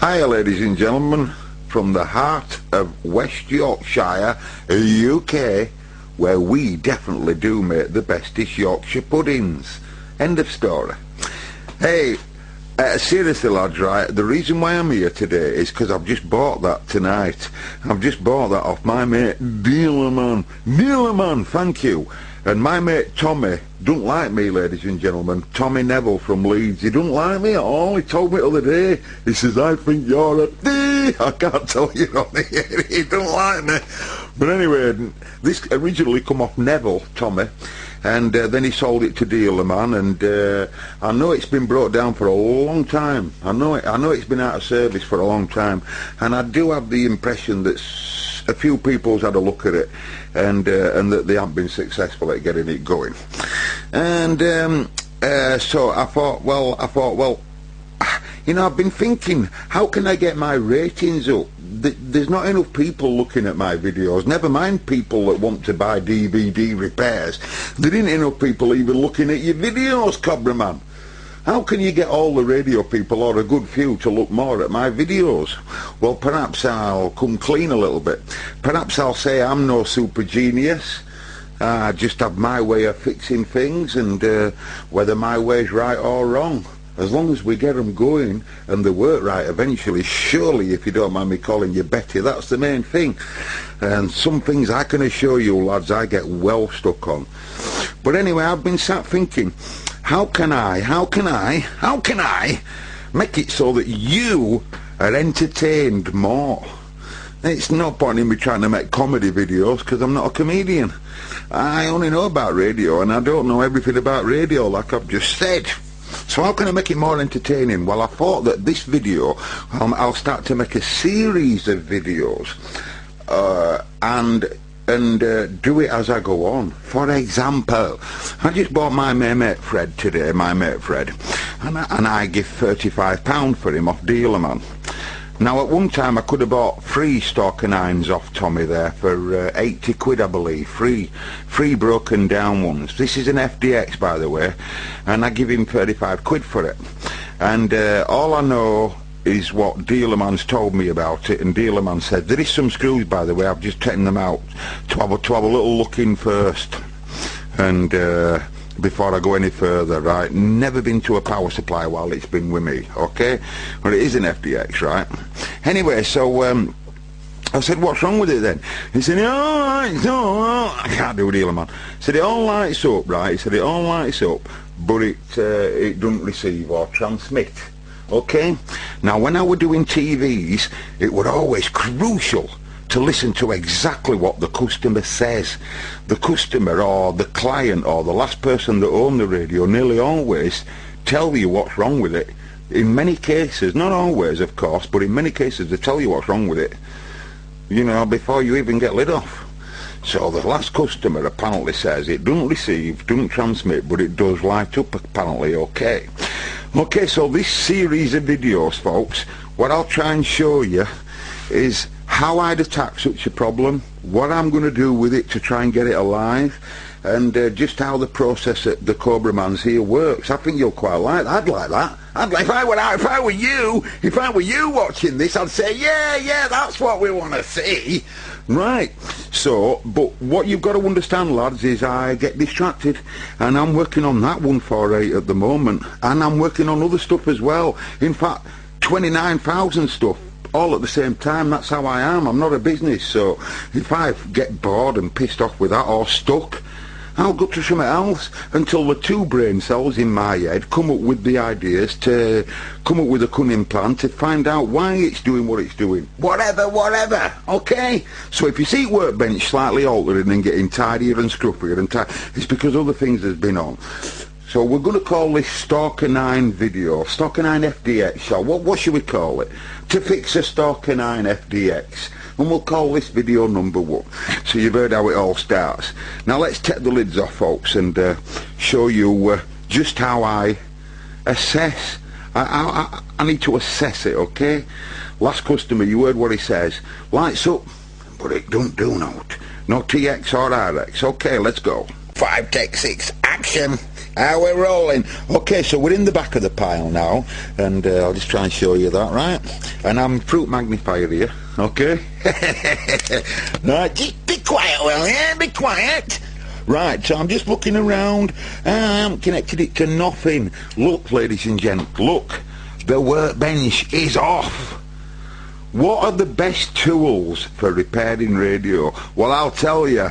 Hi ladies and gentlemen, from the heart of West Yorkshire, UK, where we definitely do make the bestest Yorkshire puddings. End of story. Hey, seriously lads, right, the reason why I'm here today is because I've just bought that tonight. I've just bought that off my mate Dealerman, thank you. And my mate Tommy don't like me, ladies and gentlemen. Tommy Neville from Leeds. He don't like me at all. He told me the other day. He says, I think you're a D. I can't tell you on here. He don't like me. But anyway, this originally come off Neville, Tommy. And then he sold it to Dealerman, and I know it's been brought down for a long time. I know it's been out of service for a long time, and I do have the impression that a few people's had a look at it, and that they haven't been successful at getting it going. And so I thought, well, you know, I've been thinking, how can I get my ratings up? There's not enough people looking at my videos, never mind people that want to buy DVD repairs. There ain't enough people even looking at your videos, Cobraman. How can you get all the radio people, or a good few, to look more at my videos? Well, perhaps I'll come clean a little bit. Perhaps I'll say I'm no super genius. I just have my way of fixing things, and whether my way's right or wrong, as long as we get them going and they work right eventually, surely, if you don't mind me calling you Betty, that's the main thing. And some things I can assure you, lads, I get well stuck on. But anyway, I've been sat thinking, how can I make it so that you are entertained more? It's no point in me trying to make comedy videos, because I'm not a comedian. I only know about radio, and I don't know everything about radio, like I've just said. So how can I make it more entertaining? Well, I thought that this video, I'll start to make a series of videos, and do it as I go on. For example, I just bought my mate Fred today, and I give £35 for him off Dealerman. Now, at one time I could have bought 3 Stalker 9s off Tommy there for 80 quid, I believe. Three broken down ones. This is an FDX, by the way, and I give him 35 quid for it. And all I know is what Dealerman's told me about it, and Dealerman said there is some screws, by the way. I've just taken them out to have a little look in first, and before I go any further, right? Never been to a power supply while it's been with me, okay? Well, it is an FDX, right? Anyway, so I said, what's wrong with it then? He said, it's all right. I can't do Dealerman. He said, it all lights up, right? He said, it all lights up, but it doesn't receive or transmit. Okay? Now, when I were doing TVs, it was always crucial to listen to exactly what the customer says. The customer or the client or the last person that owned the radio nearly always tell you what's wrong with it. In many cases, not always of course, but in many cases they tell you what's wrong with it, you know, before you even get lit off. So the last customer apparently says it doesn't receive, doesn't transmit, but it does light up apparently, okay. Okay, so this series of videos, folks, what I'll try and show you is how I'd attack such a problem, what I'm going to do with it to try and get it alive, and just how the process at the Cobraman's here works. I think you'll quite like that. I'd like that. If I were you watching this, I'd say, yeah, that's what we want to see. Right. So, but what you've got to understand, lads, is I get distracted, and I'm working on that 148 at the moment, and I'm working on other stuff as well. In fact, 29,000 stuff all at the same time. That's how I am. I'm not a business, so if I get bored and pissed off with that or stuck, I'll go to something else until the 2 brain cells in my head come up with the ideas to come up with a cunning plan to find out why it's doing what it's doing. Whatever, okay? So if you see workbench slightly altering and getting tidier and scruffier and it's because other things has been on. So we're going to call this Stalker 9 video, Stalker 9 FDX show. What should we call it? To fix a Stalker 9 FDX. And we'll call this video number 1. So you've heard how it all starts. Now let's take the lids off, folks, and show you just how I assess. I need to assess it, okay? Last customer, you heard what he says. Lights up, but it don't do no TX or RX. Okay, let's go. 5 take 6, action. We're rolling. Okay, so we're in the back of the pile now, and I'll just try and show you that, right? And I'm fruit magnifier here, okay? Right, just be quiet, will you? Be quiet. Right, so I'm just looking around. I haven't connected it to nothing. Look, ladies and gents, look. The workbench is off. What are the best tools for repairing radio? Well, I'll tell you.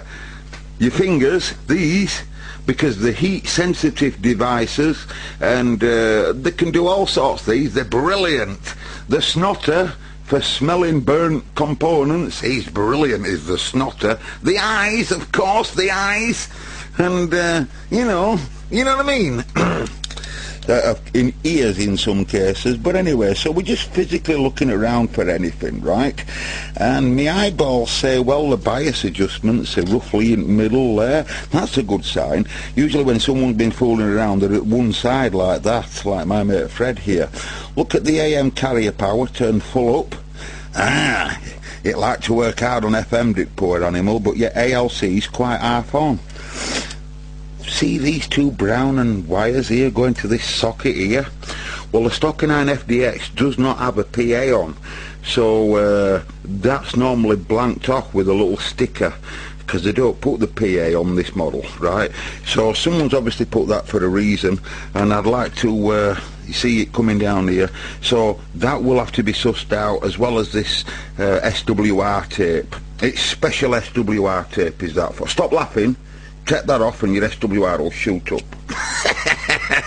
Your fingers, these, because they're heat-sensitive devices, and they can do all sorts of things. They're brilliant. The snotter, for smelling burnt components, he's brilliant, is the snotter. The eyes, of course, the eyes. And, you know what I mean? In ears in some cases, but anyway, so we're just physically looking around for anything, right? And my eyeballs say, well, the bias adjustments are roughly in the middle there. That's a good sign. Usually when someone's been fooling around, they're at one side like that, like my mate Fred here. Look at the AM carrier power, turn full up. It liked to work hard on FM, did poor animal, but yet ALC's quite half on. See these two brown and wires here going to this socket here? Well, the Stocker 9 FDX does not have a PA on, so that's normally blanked off with a little sticker, because they don't put the PA on this model, right? So someone's obviously put that for a reason, and I'd like to see it coming down here, so that will have to be sussed out, as well as this SWR tape. It's special SWR tape, is that for? Stop laughing. Take that off and your SWR will shoot up.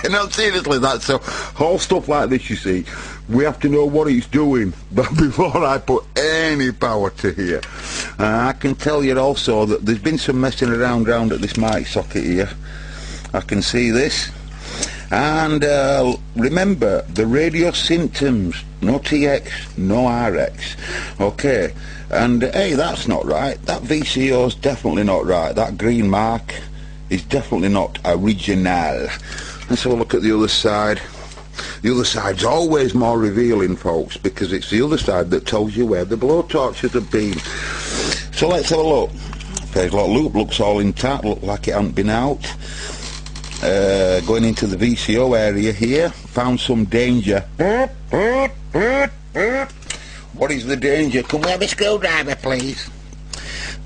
No, seriously, that's so. All stuff like this, you see, we have to know what it's doing before I put any power to here. I can tell you also that there's been some messing around at this mic socket here. I can see this. And remember, the radio symptoms, no TX, no RX. Okay, and hey, that's not right. That VCO's definitely not right. That green mark is definitely not original. Let's have a look at the other side. The other side's always more revealing, folks, because it's the other side that tells you where the blowtorches have been. So let's have a look. Phase lock loop looks all intact, look like it hasn't been out. Going into the VCO area here, found some danger. What is the danger? Can we have a screwdriver, please?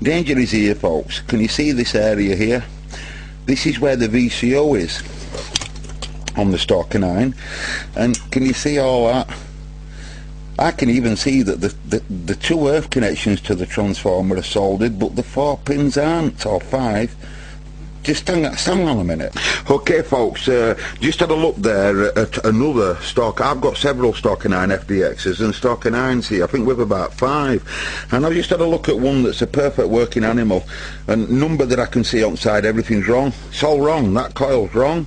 Danger is here, folks. Can you see this area here? This is where the VCO is on the Stocker 9, and can you see all that? I can even see that the two earth connections to the transformer are soldered, but the 4 pins aren't, or 5. Just hang on a minute. Okay, folks, just had a look there at another Stocker. I've got several Stocker 9 FDXs and Stocker 9s here. I think we've about 5. And I've just had a look at one that's a perfect working animal. And number that I can see on side, everything's wrong. It's all wrong. That coil's wrong.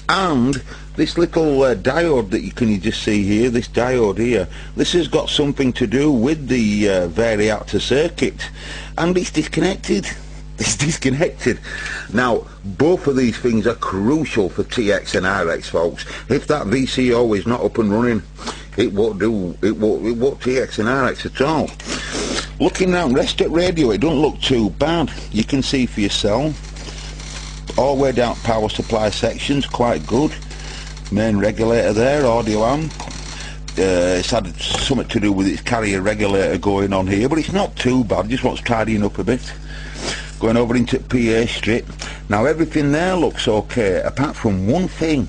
And this little diode that you can just see here, this diode here, this has got something to do with the variactor circuit. And it's disconnected. It's disconnected. Now, both of these things are crucial for TX and RX, folks. If that VCO is not up and running, it won't TX and RX at all. Looking around, rest at radio, it don't look too bad. You can see for yourself. All the way down power supply sections, quite good. Main regulator there, audio amp. It's had something to do with its carrier regulator going on here, but it's not too bad. Just wants tidying up a bit. Going over into PA strip. Now everything there looks okay, apart from one thing.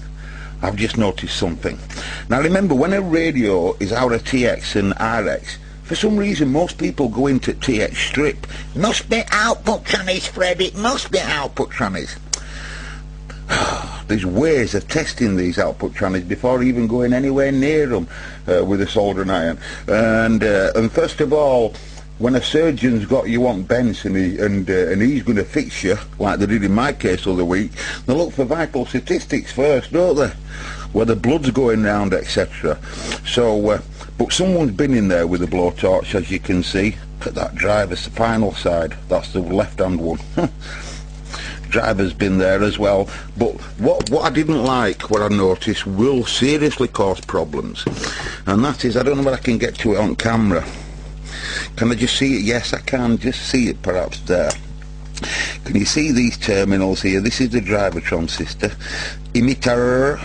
I've just noticed something. Now remember, when a radio is out of TX and RX, for some reason most people go into TX strip. Must be output trannies, Fred, it must be output trannies. There's ways of testing these output trannies before even going anywhere near them with a soldering iron. And first of all, when a surgeon's got you on bench and he's going to fix you, like they did in my case the other week, they look for vital statistics first, don't they? Where the blood's going round, etc. So, but someone's been in there with a blowtorch, as you can see. At that driver's spinal side, that's the left-hand one. Driver's been there as well. But what I didn't like, what I noticed, will seriously cause problems. And that is, I don't know whether I can get to it on camera. Can I just see it? Yes, I can just see it perhaps there. Can you see these terminals here? This is the driver transistor, emitter,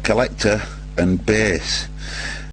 collector and base.